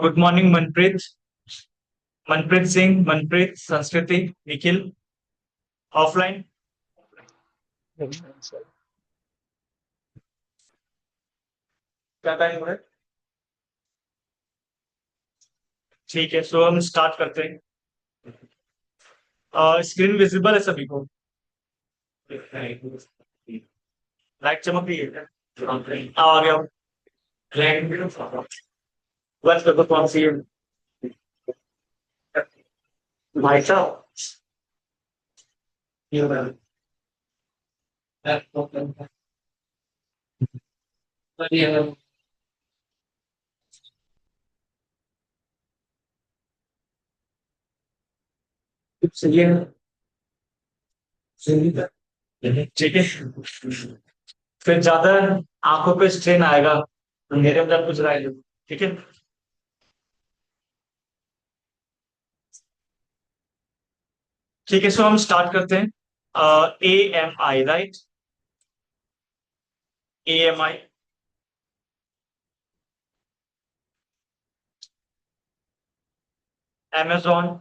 Good morning Manpreet. Manpreet Singh, Manpreet, Sanskriti, Nikhil. Offline. क्या time है? ठीक है, सो हम स्टार्ट करते हैं। स्क्रीन विजिबल है सभी को? लाइट चमक रही है क्या? आ गया हूँ। बस कर दो कौन सी है? भाई साहब, ये बता। सही है। ठीक है। फिर ज्यादा आंखों पे स्ट्रेन आएगा, अंधेरे में जब कुछ रहा है। ठीक है। ठीक है, सो हम स्टार्ट करते हैं। AMI, right? AMI। Amazon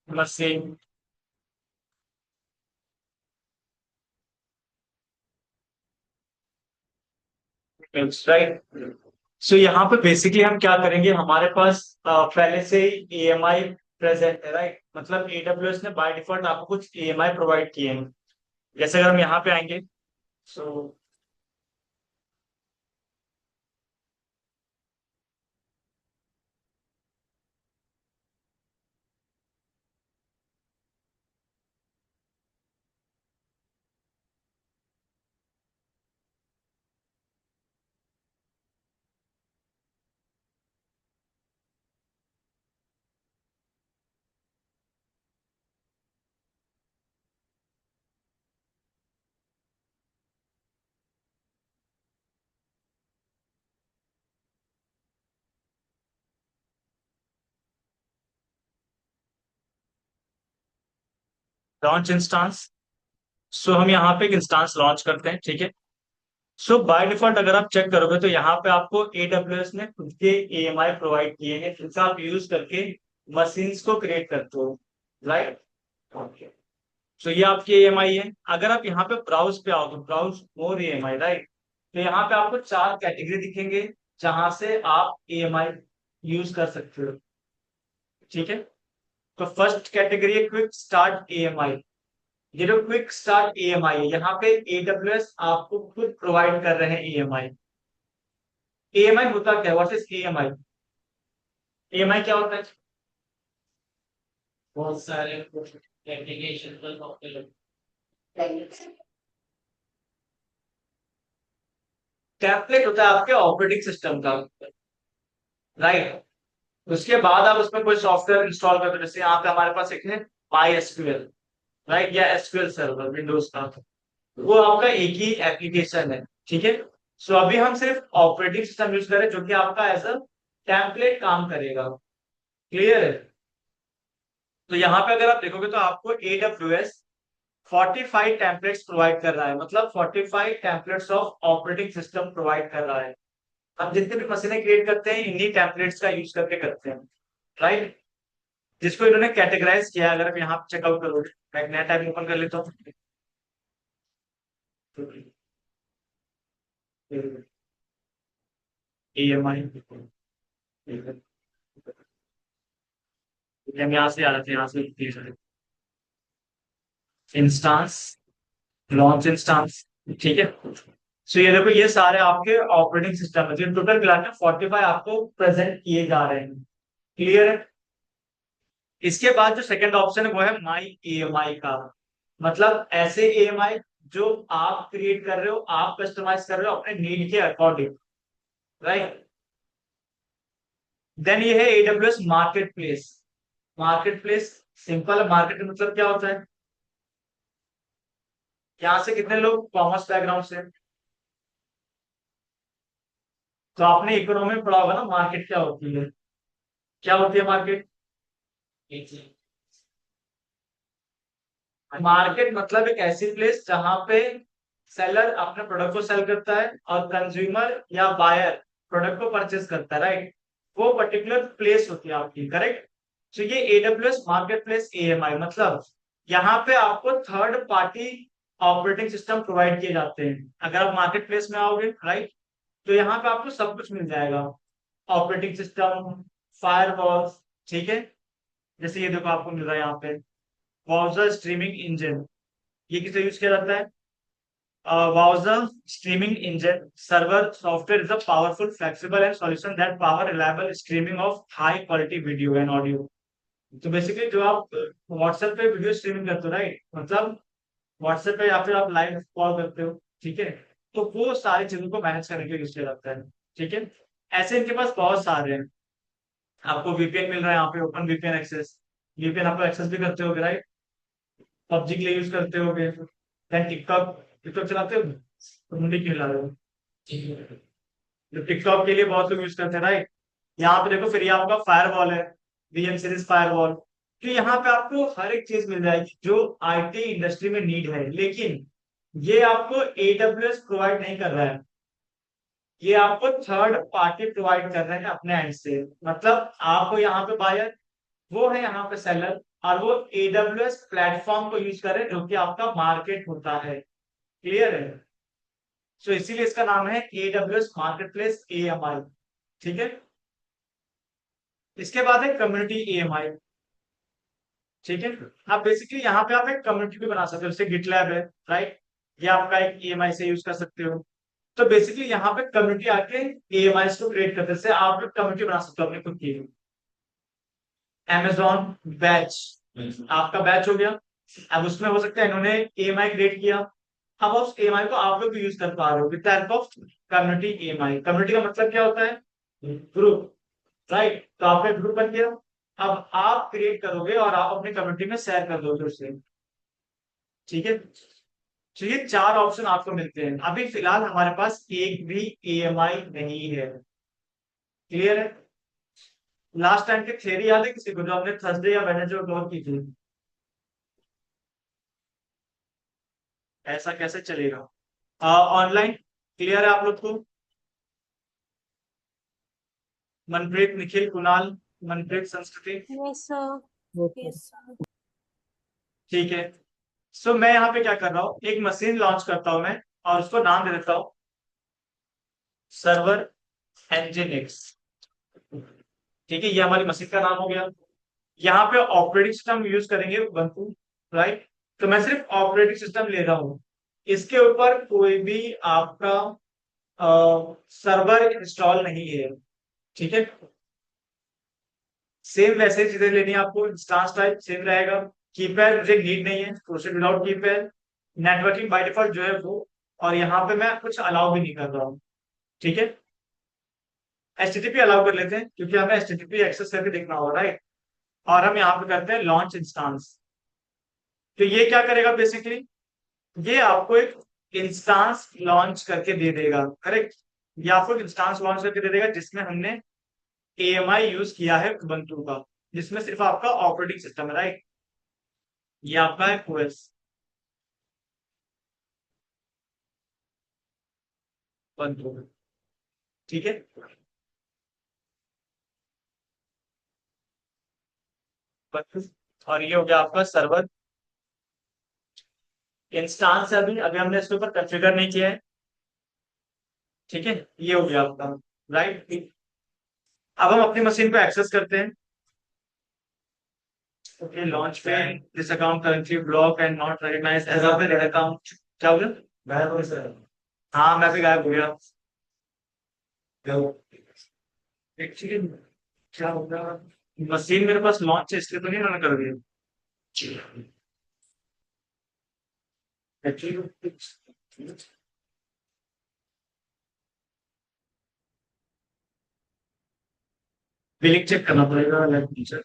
machine, right? So यहाँ पे बेसिकली हम क्या करेंगे, हमारे पास पहले से ही EMI प्रेजेंट है, राइट? मतलब AWS ने बाय डिफॉल्ट आपको कुछ EMI प्रोवाइड किए हैं। जैसे अगर हम यहाँ पे आएंगे, सो लॉन्च इंस्टांस। सो हम यहाँ पे एक इंस्टांस लॉन्च करते हैं, ठीक है। सो बाय डिफॉल्ट अगर आप चेक करोगे तो यहाँ पे आपको AWS ने खुद के EMI प्रोवाइड किए हैं, जिनका आप यूज करके मशीन्स को क्रिएट करते हो, राइट? सो ये आपकी EMI है। अगर आप यहाँ पे ब्राउज पे आओ तो ब्राउज मोर EMI, राइट? तो यहाँ पे आपको चार कैटेगरी दिखेंगे जहां से आप EMI यूज कर सकते हो, ठीक है। तो फर्स्ट कैटेगरी है क्विक स्टार्ट EMI। ये जो क्विक स्टार्ट EMI है, यहाँ पे AWS आपको खुद प्रोवाइड कर रहे हैं EMI। EMI होता क्या है? What is EMI? EMI क्या होता है? बहुत सारे एप्लीकेशन टेम्पलेट होता है आपके ऑपरेटिंग सिस्टम का, राइट? उसके बाद आप उसमें कोई सॉफ्टवेयर इंस्टॉल करते हो, जैसे यहाँ पे हमारे पास एक है MySQL, राइट? या SQL सर्वर विंडोज का। वो आपका एक ही एप्लीकेशन है, ठीक है। सो अभी हम सिर्फ ऑपरेटिंग सिस्टम यूज करें जो कि आपका एज अ टेम्पलेट काम करेगा। क्लियर है? तो यहाँ पे अगर आप देखोगे तो आपको AWS 45 टेम्पलेट्स प्रोवाइड कर रहा है, मतलब 45 templates of operating system provide कर रहा है। हम जितने भी मशीनें क्रिएट करते हैं इन्हीं टेम्पलेट्स का यूज करके करते हैं, राइट? जिसको इन्होंने कैटेगराइज किया है। अगर आप यहाँ चेकआउट करोगे, मैं एक नया टैब ओपन कर लेता हूँ। EMI, हम यहाँ से आ जाते हैं, यहाँ से इंस्टांस, लॉन्च इंस्टांस, ठीक है। सो ये देखो, ये सारे आपके ऑपरेटिंग सिस्टम है जो टोटल मिला के 45 आपको प्रेजेंट किए जा रहे हैं। क्लियर है? इसके बाद जो सेकंड ऑप्शन है वो है माई EMI का। मतलब ऐसे EMI जो आप क्रिएट कर रहे हो, आप कस्टमाइज कर रहे हो अपने नीड के अकॉर्डिंग, राइट? देन ये है AWS market place. Market place simple, market मतलब क्या होता है? यहाँ से कितने लोग कॉमर्स बैकग्राउंड से? तो आपने इकोनॉमी में पढ़ा होगा ना, मार्केट क्या होती है? क्या होती है मार्केट? मार्केट मतलब एक ऐसी प्लेस जहां पे सेलर अपने प्रोडक्ट को सेल करता है और कंज्यूमर या बायर प्रोडक्ट को परचेस करता है, राइट, वो पर्टिकुलर प्लेस होती है आपकी, करेक्ट। तो ये एडब्ल्यूएस मार्केट प्लेस एएमआई मतलब यहाँ पे आपको third party operating system provide किए जाते हैं। अगर आप मार्केट प्लेस में आओगे, राइट, तो यहाँ पे आपको सब कुछ मिल जाएगा, ऑपरेटिंग सिस्टम, फायरवॉल, ठीक है। जैसे ये देखो आपको मिल रहा है यहाँ पे ब्राउजर स्ट्रीमिंग इंजन, ये किसे यूज किया जाता है? browser streaming engine server software is a powerful, flexible and solution that power reliable streaming of high quality video and audio। तो बेसिकली जो आप व्हाट्सएप पे वीडियो स्ट्रीमिंग करते हो, राइट, मतलब व्हाट्सएप पे या फिर आप लाइव कॉल करते हो, ठीक है, तो वो सारी चीजों को मैनेज करने के लिए यूज किया जाता है, ठीक है। ऐसे इनके पास बहुत सारे हैं। आपको वीपीएन मिल रहा है यहाँ पे, ओपन वीपीएन एक्सेस, वीपीएन आपको एक्सेस भी करते हो, राइट, पबजी के लिए यूज करते हो, देन टिकटॉक, टिकटॉक चलाते हो तो मुंडी क्यों ला रहे हो? जो टिकटॉक के लिए बहुत लोग यूज करते हैं, राइट। यहाँ पे देखो फिर ये आपका फायरवॉल है, वीएम सीरीज फायरवॉल। तो यहाँ पे आपको हर एक चीज मिल जाएगी जो आईटी इंडस्ट्री में नीड है, लेकिन ये आपको एडब्ल्यूएस प्रोवाइड नहीं कर रहा है, ये आपको थर्ड पार्टी प्रोवाइड कर रहे हैं अपने एंड से। मतलब आपको यहाँ पे बायर, वो है यहाँ पे सेलर, और वो एडब्ल्यूएस प्लेटफॉर्म को यूज कर रहे हैं जो कि आपका मार्केट होता है। क्लियर है? सो इसीलिए इसका नाम है एडब्ल्यूएस मार्केट प्लेस एएमआई, ठीक है। इसके बाद है कम्युनिटी एएमआई, ठीक है। आप बेसिकली यहाँ पे आप एक कम्युनिटी भी बना सकते हो, जैसे गिटलैब है, राइट, ये आपका एक ईएमआई से यूज कर सकते हो। तो बेसिकली यहाँ पे कम्युनिटी आके ईएमआई को क्रिएट करते हैं, जैसे आप एक कम्युनिटी बना सकते हो अपनी खुद की। Amazon बैच, आपका बैच हो गया, अब उसमें हो सकता है इन्होंने ईएमआई क्रिएट किया, अब उस ईएमआई को आप लोग भी यूज कर पा रहे हो with help of community EMI. Community का मतलब क्या होता है? Group, right. तो आपका ग्रुप बन गया, अब आप क्रिएट करोगे और आप अपनी कम्युनिटी में शेयर कर दोगे उसे, ठीक है। तो ये चार ऑप्शन आपको मिलते हैं। अभी फिलहाल हमारे पास एक भी ईएमआई नहीं है। क्लियर है? लास्ट टाइम की थ्योरी याद है किसी को, जो हमने थर्सडे या वेडनेसडे कवर की थी? ऐसा कैसे चलेगा ऑनलाइन? क्लियर है आप लोग को? मनप्रीत, निखिल, कुणाल, मनप्रीत, संस्कृति, यस सर। Yes sir. ठीक है। सो मैं यहाँ पे क्या कर रहा हूँ, एक मशीन लॉन्च करता हूँ मैं, और उसको नाम दे देता हूँ सर्वर इंजन एक्स, ठीक है। ये हमारी मशीन का नाम हो गया। यहाँ पे ऑपरेटिंग सिस्टम यूज करेंगे ubuntu, राइट। तो मैं सिर्फ ऑपरेटिंग सिस्टम ले रहा हूँ, इसके ऊपर कोई भी आपका सर्वर इंस्टॉल नहीं है, ठीक है। सेम वैसे ही चीजें लेनी है आपको, इंस्टांस टाइप सेम रहेगा। कीपैड मुझे नीड नहीं है, process without keypad. Networking by default जो है वो, और यहाँ पे मैं कुछ अलाउ भी नहीं कर रहा हूँ, ठीक है। एचटीटीपी अलाउ कर लेते हैं क्योंकि हमें एचटीटीपी एक्सेस करके देखना होगा, राइट। और हम यहाँ पे करते हैं लॉन्च इंस्टांस। तो ये क्या करेगा बेसिकली, ये आपको एक इंस्टांस लॉन्च करके दे देगा, करेक्ट। ये आपको एक इंस्टांस लॉन्च करके दे देगा जिसमें हमने एएमआई यूज किया है ubuntu का, जिसमें सिर्फ आपका ऑपरेटिंग सिस्टम है, राइट। ये आपका है ओएस, ubuntu, ठीक है। और ये हो गया आपका सर्वर इंस्टांस है, अभी अभी हमने इसके ऊपर कॉन्फ़िगर नहीं किया है, ठीक है। ये हो गया आपका, राइट। अब हम अपनी मशीन को एक्सेस करते हैं। ओके, लॉन्च पे this account currently block and not recognized as of an account. क्या हो गया? गायब हो गया सर। हाँ, मैं भी गायब हो गया। एक्चुअली क्या होगा, मशीन मेरे पास लॉन्च है इसलिए तो नहीं मैंने कर दिया एक्चुअली। बिलिंग चेक करना पड़ेगा, लेट मी चेक।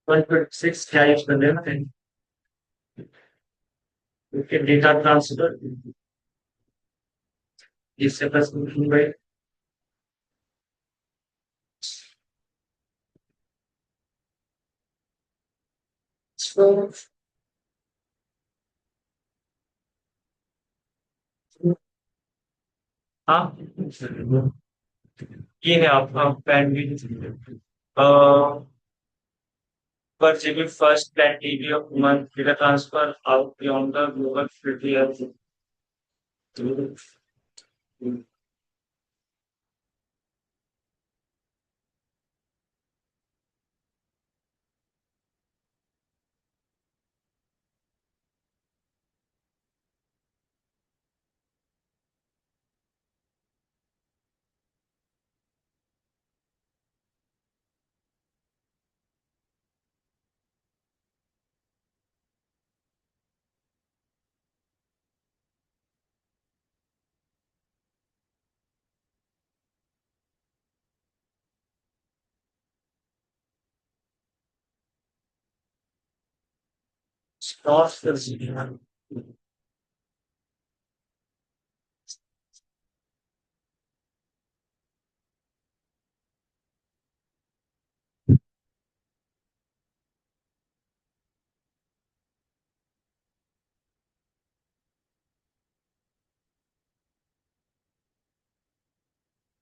126 क्या यूज कर लेना है, डेटा ट्रांसफर। इससे प्लस भाई। हाँ, ये है आपका पैन भी। पर GB first plan TV off month data transfer out beyond the global 50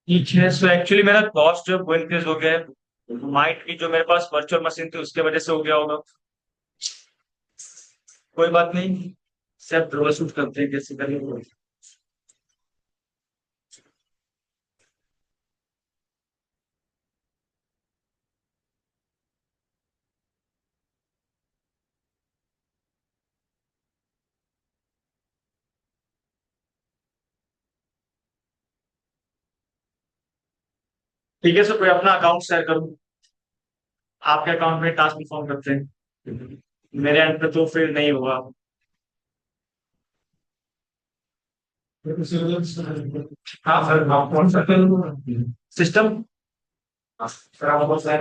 ठीक है। सो एक्चुअली मेरा कॉस्ट जो है वो इंक्रीज हो गया है, माइट की जो मेरे पास वर्चुअल मशीन थी उसके वजह से हो गया होगा। कोई बात नहीं, सब ट्रबल शूट करते हैं कैसे करेंगे। ठीक है सर, कोई अपना अकाउंट शेयर करूँ, आपके अकाउंट में टास्क परफॉर्म करते हैं। मेरे एंड पे तो फिर नहीं होगा। हाँ सर, आप कौन सा सिस्टम। हाँ सर, आप कौन सा है?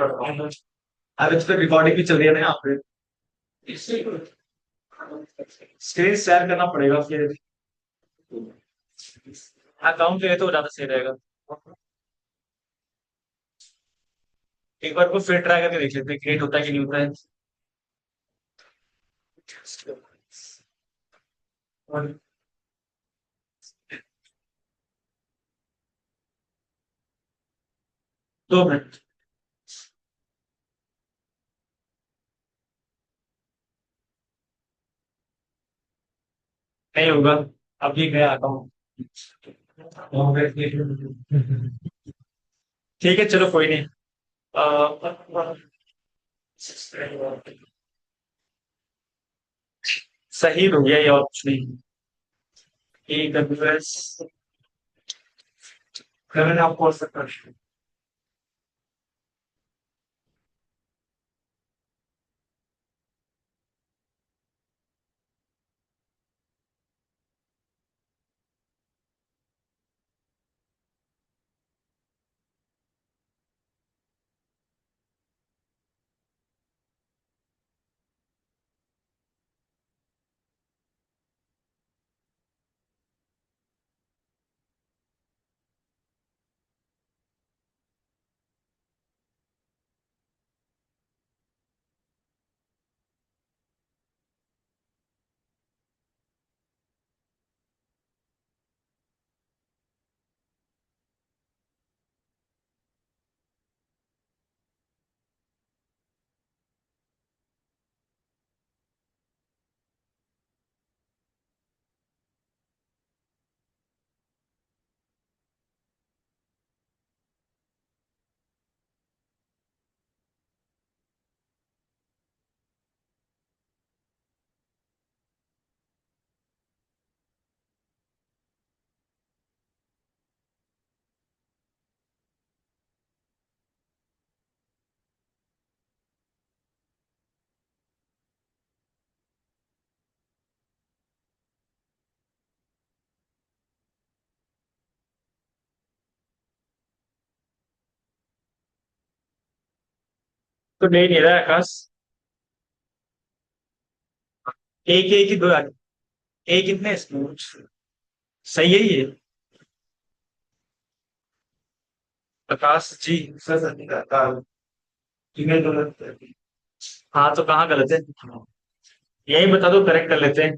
अब इस पे रिकॉर्डिंग भी चल रही है ना यहाँ पे, स्क्रीन शेयर करना पड़ेगा फिर। अकाउंट ले तो ज्यादा सही रहेगा। एक बार को फिर ट्राई करके देख लेते हैं क्रिएट होता है कि नहीं होता है। और 2 मिनट। नहीं होगा, अभी मैं आता हूँ। ठीक है चलो कोई नहीं। अ, सही हो गया ये, और कुछ नहीं। AWS मैंने आपको सकता। तो नहीं रहा है आकाश। एक एक ही दो। एक कितने स्पून? सही है ये। प्रकाश जी सर। ईमेल गलत है। हाँ तो कहाँ गलत है? यही बता दो, करेक्ट कर लेते हैं।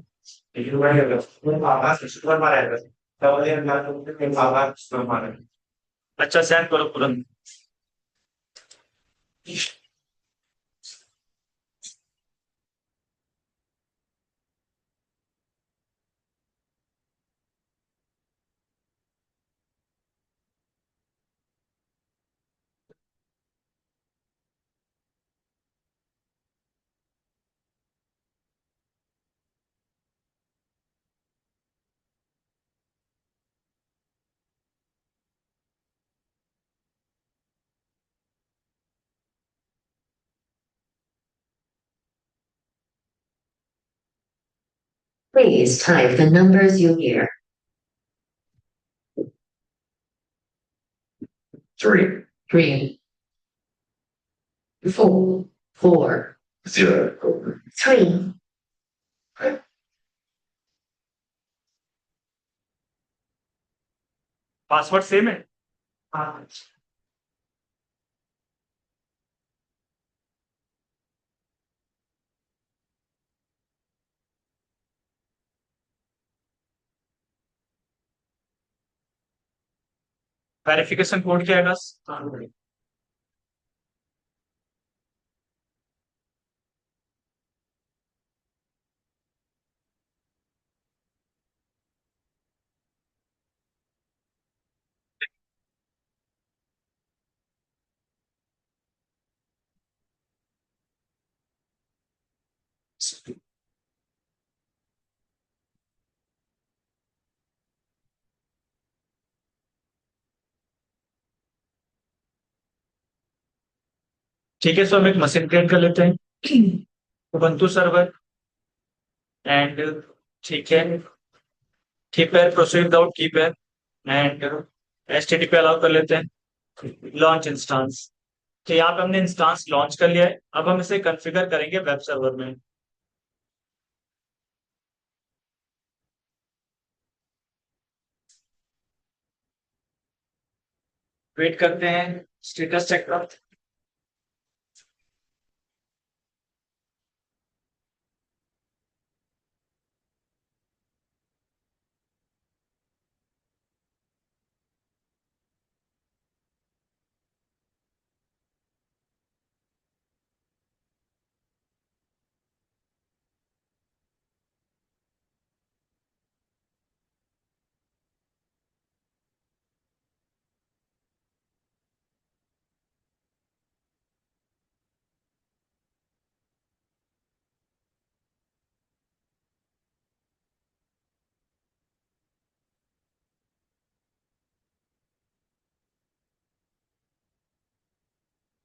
अच्छा सेंड करो तुरंत। Please type the numbers you hear. 3, 3, 4, 4, 0, 3. Password same है। हाँ। वेरिफिकेशन कोड क्या है बस? ठीक है, सो हम एक मशीन क्रिएट कर लेते हैं। उबंटू सर्वर एंड, ठीक है, कीप पेयर प्रोसीड विदाउट की पेयर एंड एचटीटीपी अलाउ कर लेते हैं। Launch instance. तो यहाँ पे हमने इंस्टेंस लॉन्च कर लिया है, अब हम इसे कॉन्फ़िगर करेंगे वेब सर्वर में। वेट करते हैं स्टेटस चेक कर।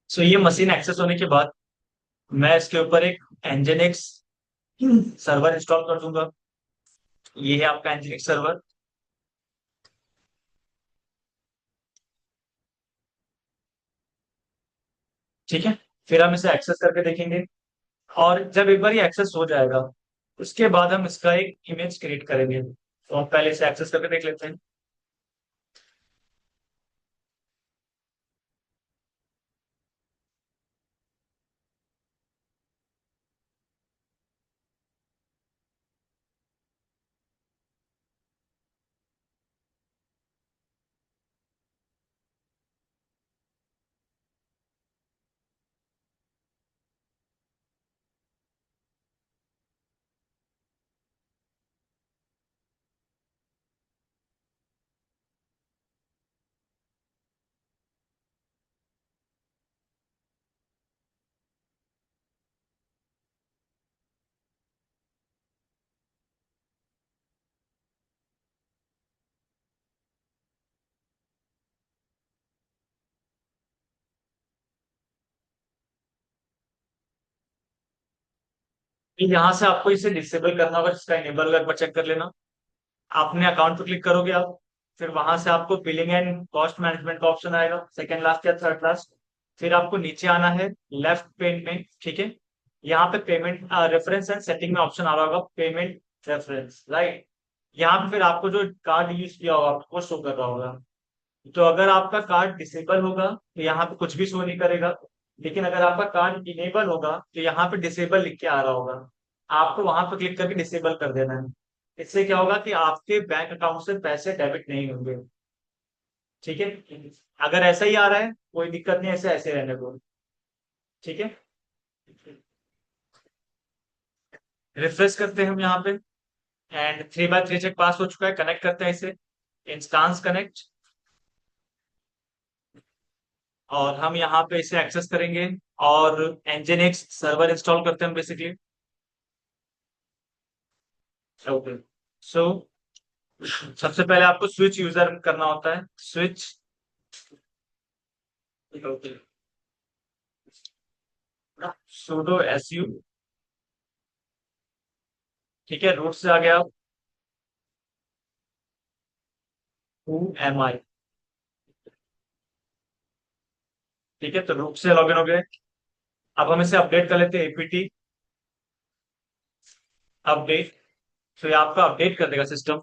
सो ये मशीन एक्सेस होने के बाद मैं इसके ऊपर एक nginx सर्वर इंस्टॉल कर दूंगा। ये है आपका nginx सर्वर। ठीक है, फिर हम इसे एक्सेस करके देखेंगे, और जब एक बार ये एक्सेस हो जाएगा उसके बाद हम इसका एक इमेज क्रिएट करेंगे। तो हम पहले इसे एक्सेस करके देख लेते हैं। फिर यहाँ से आपको इसे डिसेबल करना होगा, इसका इनेबल एक बार चेक कर लेना। आपने अकाउंट पर क्लिक करोगे आप, फिर वहां से आपको बिलिंग एंड कॉस्ट मैनेजमेंट का ऑप्शन आएगा, सेकंड लास्ट या थर्ड लास्ट। फिर आपको नीचे आना है लेफ्ट पेन में, ठीक है। यहाँ पे पेमेंट रेफरेंस एंड सेटिंग में ऑप्शन आ रहा होगा पेमेंट रेफरेंस, राइट। यहाँ पे फिर आपको जो कार्ड यूज किया होगा आपको शो कर रहा होगा। तो अगर आपका कार्ड डिसेबल होगा तो यहाँ पे कुछ भी शो नहीं करेगा, लेकिन अगर आपका कार्ड इनेबल होगा तो यहाँ पे डिसेबल लिख के आ रहा होगा। आपको वहां पे क्लिक करके डिसेबल कर देना है। इससे क्या होगा कि आपके बैंक अकाउंट से पैसे डेबिट नहीं होंगे। ठीक है, अगर ऐसा ही आ रहा है कोई दिक्कत नहीं, ऐसे ऐसे रहने दो। ठीक है, रिफ्रेश करते हैं हम यहाँ पे, एंड 3x3 चेक पास हो चुका है। कनेक्ट करते हैं इसे, इंस्टांस कनेक्ट, और हम यहाँ पे इसे एक्सेस करेंगे और nginx सर्वर इंस्टॉल करते हैं बेसिकली। ओके, सो सबसे पहले आपको स्विच यूजर करना होता है, स्विच। ओके, sudo su, ठीक है, रूट से आ गया। who am I, ठीक है, तो रूट से लॉगिन हो गए। अब हम इसे अपडेट कर लेते हैं, एपीटी अपडेट। तो ये आपका अपडेट कर देगा सिस्टम।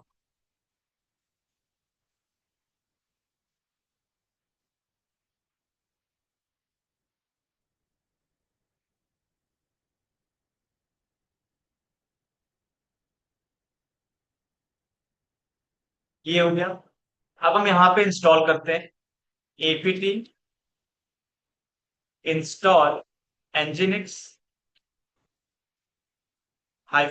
ये हो गया। अब हम यहाँ पे इंस्टॉल करते हैं, एपीटी इंस्टॉल nginx -y।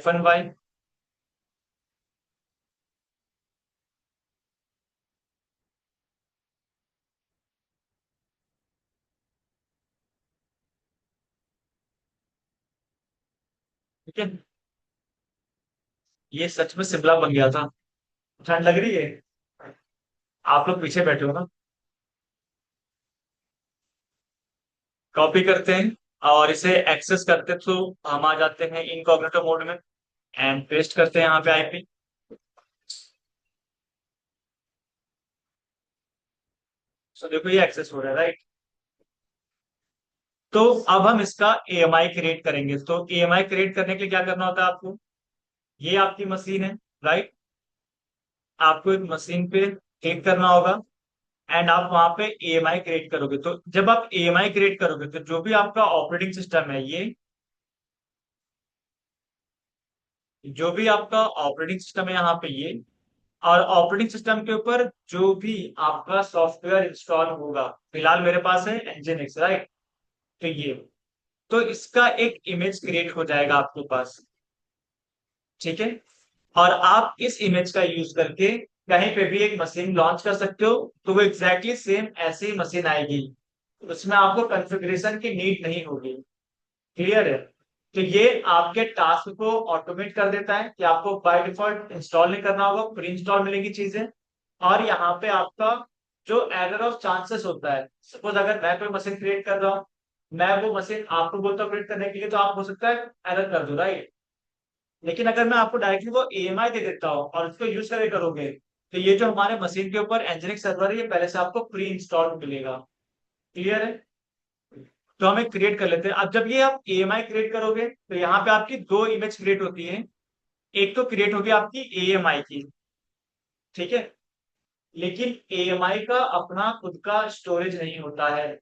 ठीक है, ये सच में शिमला बन गया था। ठंड लग रही है, आप लोग पीछे बैठे हो ना। कॉपी करते हैं और इसे एक्सेस करते तो हम आ जाते हैं इनकॉग्निटो मोड में, एंड पेस्ट करते हैं यहाँ पे आईपी। सो देखो ये एक्सेस हो रहा है, राइट। तो अब हम इसका एएमआई क्रिएट करेंगे। तो एएमआई क्रिएट करने के लिए क्या करना होता है आपको, ये आपकी मशीन है, राइट। आपको एक मशीन पे क्लिक करना होगा, एंड आप वहां पे एएमआई क्रिएट करोगे। तो जब आप एएमआई क्रिएट करोगे तो जो भी आपका ऑपरेटिंग सिस्टम है, ये जो भी आपका ऑपरेटिंग सिस्टम है यहाँ पे ये, और ऑपरेटिंग सिस्टम के ऊपर जो भी आपका सॉफ्टवेयर इंस्टॉल होगा, फिलहाल मेरे पास है nginx, राइट। तो ये, तो इसका एक इमेज क्रिएट हो जाएगा आपके पास। ठीक है, और आप इस इमेज का यूज करके कहीं पे भी एक मशीन लॉन्च कर सकते हो, तो वो एग्जैक्टली सेम ऐसी ही मशीन आएगी। उसमें आपको कॉन्फ़िगरेशन की नीड नहीं होगी। क्लियर है। तो ये आपके टास्क को ऑटोमेट कर देता है कि आपको बाय डिफॉल्ट इंस्टॉल नहीं करना होगा, प्री इंस्टॉल मिलेगी चीजें। और यहाँ पे आपका जो एरर ऑफ चांसेस होता है, सपोज अगर मैं कोई मशीन क्रिएट कर रहा हूँ, मैं वो मशीन आपको बोलता हूँ क्रिएट करने के लिए, तो आप हो सकता है एरर कर दो, राइट। लेकिन अगर मैं आपको डायरेक्टली वो एएमआई दे देता हूँ और उसको यूज करके करोगे, तो ये जो हमारे मशीन के ऊपर एंजेलिक सर्वर है, ये पहले से आपको प्री इंस्टॉल मिलेगा। क्लियर है। तो हम एक क्रिएट कर लेते हैं। अब जब ये आप एएमआई क्रिएट करोगे तो यहाँ पे आपकी दो इमेज क्रिएट होती है। एक तो क्रिएट होगी आपकी एएमआई की, ठीक है, लेकिन एएमआई का अपना खुद का स्टोरेज नहीं होता है।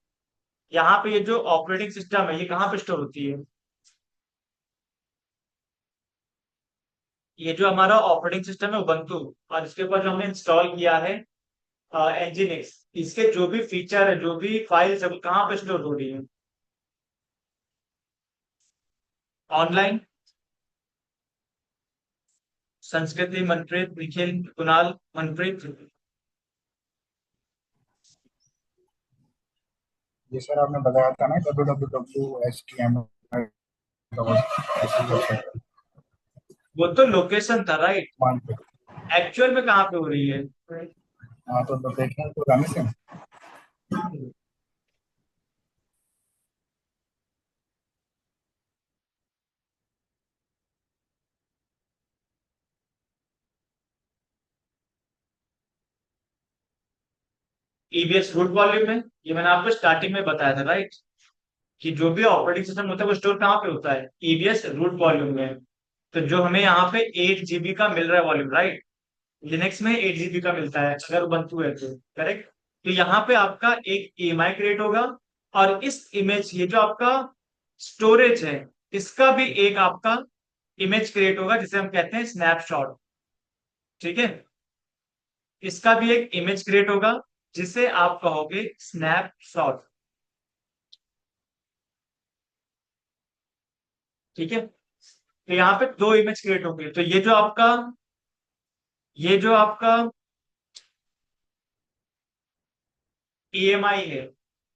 यहाँ पे ये जो ऑपरेटिंग सिस्टम है, ये कहाँ पे स्टोर होती है, ये जो हमारा ऑपरेटिंग सिस्टम है उबंटू, और इसके ऊपर जो हमने इंस्टॉल किया है nginx, इसके जो भी फीचर है, जो भी फाइल्स है, वो कहाँ पे स्टोर हो रही है, ऑनलाइन। संस्कृति, मनप्रीत, निखिल, कुणाल, मनप्रीत। ये सर आपने बताया था ना www.html वो तो लोकेशन था, राइट। मान पे। एक्चुअल में कहाँ पे हो रही है। हाँ तो देखें तो गाने से ईबीएस रूट वॉल्यूम में, ये मैंने आपको स्टार्टिंग में बताया था, राइट, कि जो भी ऑपरेटिंग सिस्टम होता है वो स्टोर कहाँ पे होता है, ईबीएस रूट वॉल्यूम में। तो जो हमें यहाँ पे 8 GB का मिल रहा है वॉल्यूम, राइट। लिनक्स में 8 GB का मिलता है अगर उबंटू है तो, करेक्ट। तो यहाँ पे आपका एक ईएमआई क्रिएट होगा, और इस इमेज, ये जो आपका स्टोरेज है, इसका भी एक आपका इमेज क्रिएट होगा जिसे हम कहते हैं स्नैपशॉट। ठीक है, इसका भी एक इमेज क्रिएट होगा जिसे आप कहोगे स्नैपशॉट। ठीक है, तो यहाँ पे दो इमेज क्रिएट होंगे। तो ये जो आपका ईएमआई है,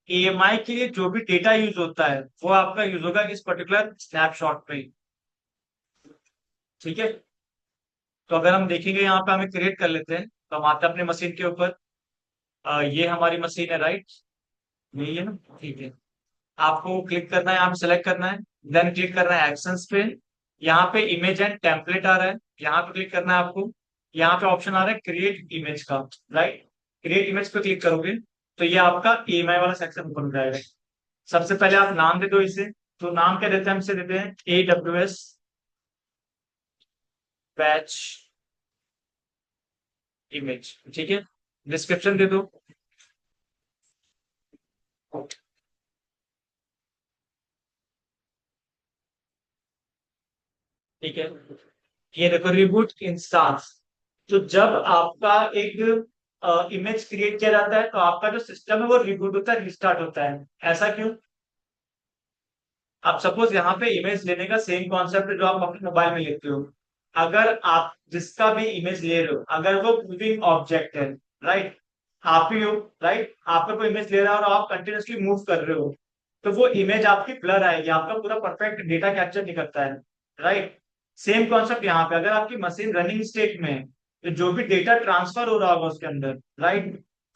ईएमआई के लिए जो भी डेटा यूज होता है वो आपका यूज होगा इस पर्टिकुलर स्नैपशॉट पे। ठीक है, तो अगर हम देखेंगे यहाँ पे, हमें क्रिएट कर लेते हैं, तो हम आते हैं अपने मशीन के ऊपर। ये हमारी मशीन है, राइट? यही है ना? ठीक है, आपको क्लिक करना है, यहाँ पे सेलेक्ट करना है, देन क्लिक करना है एक्शंस पे। यहाँ पे इमेज एंड टेम्पलेट आ रहा है, यहाँ पे क्लिक करना है आपको। यहाँ पे ऑप्शन आ रहा है क्रिएट इमेज का, राइट? क्रिएट इमेज पे क्लिक करोगे तो ये आपका ईएमआई वाला सेक्शन ओपन हो जाएगा। सबसे पहले आप नाम दे दो इसे। तो नाम क्या देते हैं? हम इसे देते हैं AWS बैच इमेज। ठीक है, डिस्क्रिप्शन दे दो। ठीक है, ये देखो रिबूट इंस्टांस। तो जब आपका एक इमेज क्रिएट किया जाता है तो आपका जो सिस्टम है वो रिबूट होता है, रिस्टार्ट होता है। ऐसा क्यों? आप सपोज यहाँ पे इमेज लेने का सेम कॉन्सेप्ट जो आप अपने मोबाइल में लेते हो। अगर आप जिसका भी इमेज ले रहे हो, अगर वो मूविंग ऑब्जेक्ट है, राइट, आप ही हो, राइट, आपका कोई इमेज ले रहा है और आप कंटिन्यूसली मूव कर रहे हो, तो वो इमेज आपकी ब्लर आएगी, आपका पूरा परफेक्ट डेटा कैप्चर नहीं करता है, राइट? सेम कॉन्सेप्ट यहाँ पे, अगर आपकी मशीन रनिंग स्टेट में है तो जो भी डेटा ट्रांसफर हो रहा होगा उसके अंदर, राइट,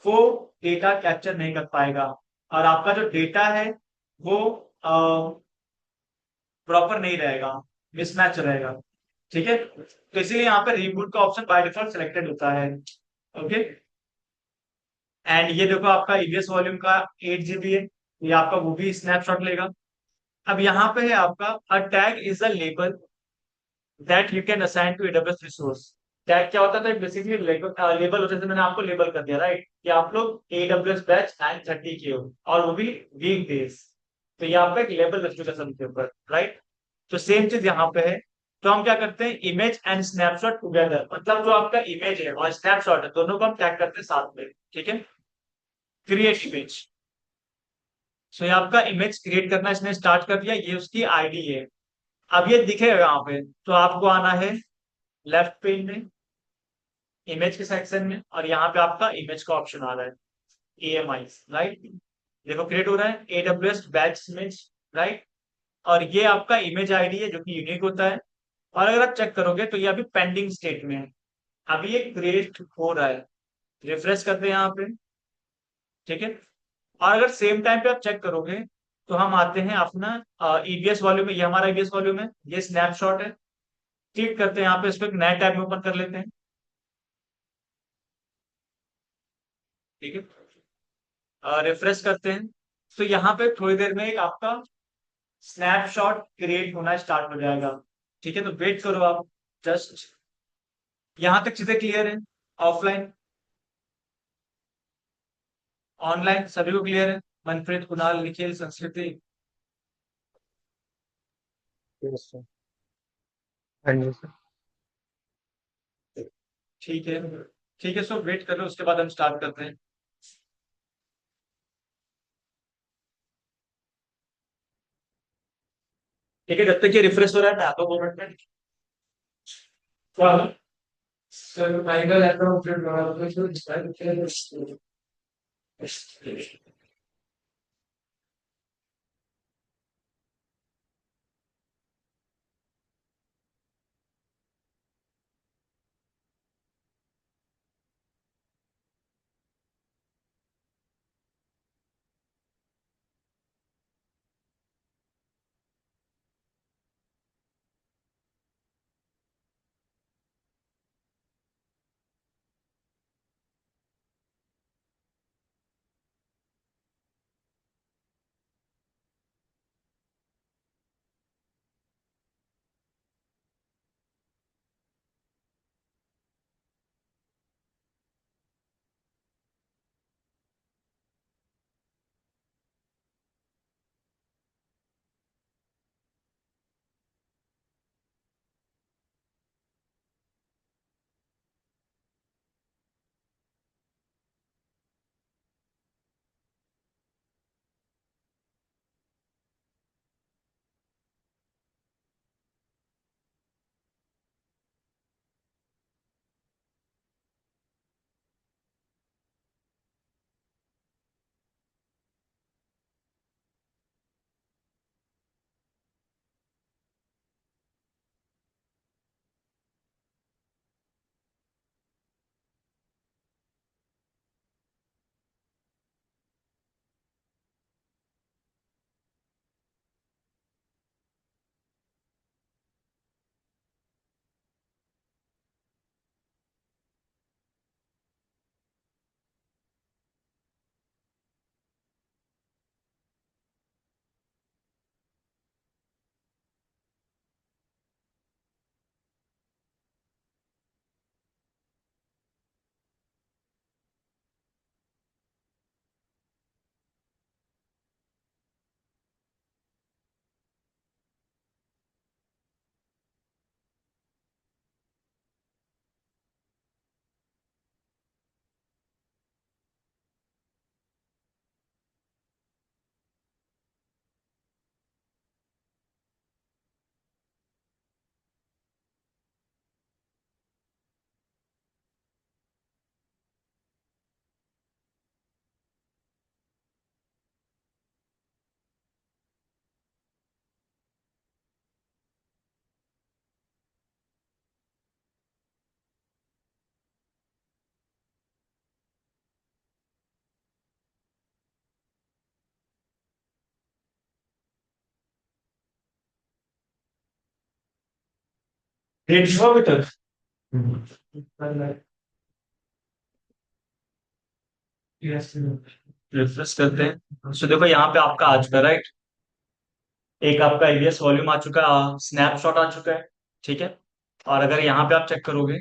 वो डेटा कैप्चर नहीं कर पाएगा, और आपका जो डेटा है वो प्रॉपर नहीं रहेगा, मिसमैच रहेगा। ठीक है, तो इसीलिए यहाँ पे रिबूट का ऑप्शन बाय डिफॉल्ट सिलेक्टेड होता है। ओके, एंड ये देखो आपका ईवीएस वॉल्यूम का 8 GB है, ये आपका वो भी स्नैपशॉट लेगा। अब यहाँ पे है आपका a tag is a label that you can assign to AWS resource. Tag क्या होता है? बेसिकली लेबल होता है, जैसे मैंने आपको लेबल कर दिया, राइट, कि आप लोग AWS बैच 930 के हो, और वो भी वीक डेज। तो ये आपका एक लेबल रख चुका सबके ऊपर, राइट? तो सेम चीज यहाँ पे है। तो हम क्या करते हैं, इमेज एंड स्नैपशॉट टुगेदर, मतलब जो आपका इमेज है और स्नैपशॉट है दोनों को हम टैग करते हैं साथ में। ठीक है, क्रिएट इमेज। सो ये आपका इमेज क्रिएट करना इसने स्टार्ट कर दिया, ये उसकी आईडी है। अब ये दिखेगा यहाँ पे, तो आपको आना है लेफ्ट पेज में, इमेज के सेक्शन में, और यहाँ पे आपका इमेज का ऑप्शन आ रहा है EMI, राइट? देखो क्रिएट हो रहा है AWS बैच इमेज, राइट? और ये आपका इमेज आईडी है जो कि यूनिक होता है। और अगर आप चेक करोगे तो ये अभी पेंडिंग स्टेट में है, अभी ये क्रिएट हो रहा है। रिफ्रेश करते हैं यहाँ पे। ठीक है, और अगर सेम टाइम पे आप चेक करोगे तो हम आते हैं अपना EBS वॉल्यूम में, ये हमारा EBS वॉल्यूम है, ये स्नैपशॉट है। क्लिक करते हैं यहाँ पे, इसको एक नया टैब में ओपन कर लेते हैं। ठीक है, रिफ्रेश करते हैं, तो यहाँ पे थोड़ी देर में एक आपका स्नैपशॉट क्रिएट होना स्टार्ट हो जाएगा। ठीक है, तो वेट करो आप जस्ट। यहाँ तक चीजें क्लियर है? ऑफलाइन, ऑनलाइन सभी को क्लियर है? मनप्रीत, कुणाल, निखिल, संस्कृति? Yes sir. हाँ जी सर। ठीक है, ठीक है, सो वेट कर लो, उसके बाद हम स्टार्ट करते हैं। ठीक है, जब तक ये रिफ्रेश हो रहा है मैं आता हूँ 2 मिनट में। सर टाइगर अपडेट लगा दो। क्रिएट हुआ अभी तक? रिफ्रेश करते हैं। सो देखो यहाँ पे आपका आ चुका है, राइट? एक आपका एबीएस वॉल्यूम आ चुका है, स्नैपशॉट आ चुका है, ठीक है। और अगर यहाँ पे आप चेक करोगे,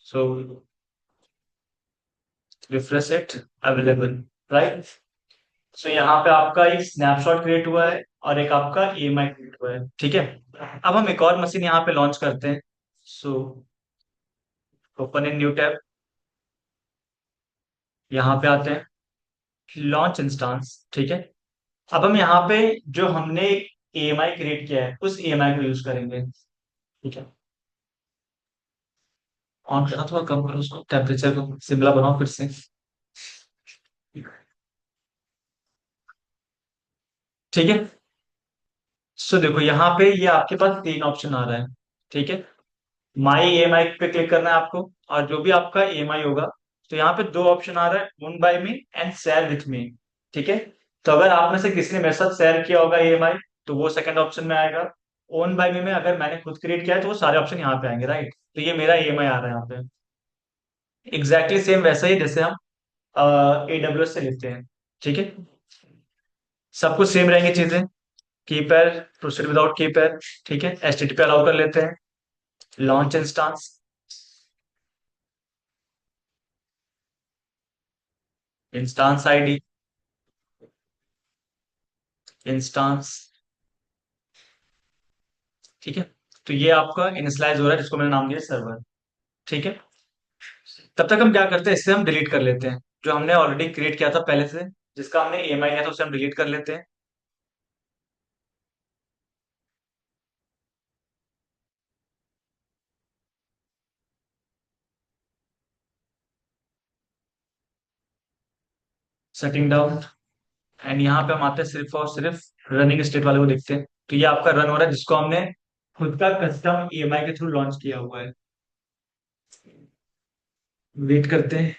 सो refresh it, available, right? So यहाँ पे आपका एक स्नैपशॉट क्रिएट हुआ है और एक आपका ईएमआई क्रिएट हुआ है, ठीक है। अब हम एक और मशीन यहाँ पे लॉन्च करते हैं। So open in new tab, यहाँ पे आते हैं, लॉन्च इंस्टांस, ठीक है। अब हम यहाँ पे जो हमने ईएमआई क्रिएट किया है उस ईएमआई को यूज करेंगे, ठीक है। ऑन करा, थोड़ा कम करो उसको, टेम्परेचर को शिमला बनाओ फिर से, ठीक है। सो देखो यहाँ पे ये आपके पास तीन ऑप्शन आ रहा है, ठीक है। माई ईएमआई पे क्लिक करना है आपको, और जो भी आपका ईएमआई होगा, तो यहाँ पे दो ऑप्शन आ रहा है, own by me and share with me, ठीक है। तो अगर आप में से किसी ने मेरे साथ शेयर किया होगा ईएमआई, तो वो सेकंड ऑप्शन में आएगा। ओन बाय मी में अगर मैंने खुद क्रिएट किया है तो वो सारे ऑप्शन यहाँ पे आएंगे, राइट? तो ये मेरा ईएमआई आ रहा है यहाँ पे, एग्जैक्टली सेम वैसा ही जैसे हम AWS से लेते हैं, ठीक है। सब कुछ सेम रहेंगी चीजें, कीपैड, प्रोसीड विदाउट कीपैड, ठीक है। HTTP अलाउ कर लेते हैं, launch instance, instance ID, instance, ठीक है। तो ये आपका इनिशियलाइज हो रहा है, जिसको मैंने नाम दिया सर्वर, ठीक है। तब तक हम क्या करते हैं, इससे हम डिलीट कर लेते हैं जो हमने ऑलरेडी क्रिएट किया था पहले से, जिसका हमने ईएमआई लिया था, उसे हम डिलीट कर लेते हैं। सेटिंग डाउन, एंड यहाँ पे हम आते हैं सिर्फ और सिर्फ रनिंग स्टेट वाले को देखते हैं। तो ये आपका रन हो रहा है, जिसको हमने खुद का कस्टम ईएमआई के थ्रू लॉन्च किया हुआ है। वेट करते हैं,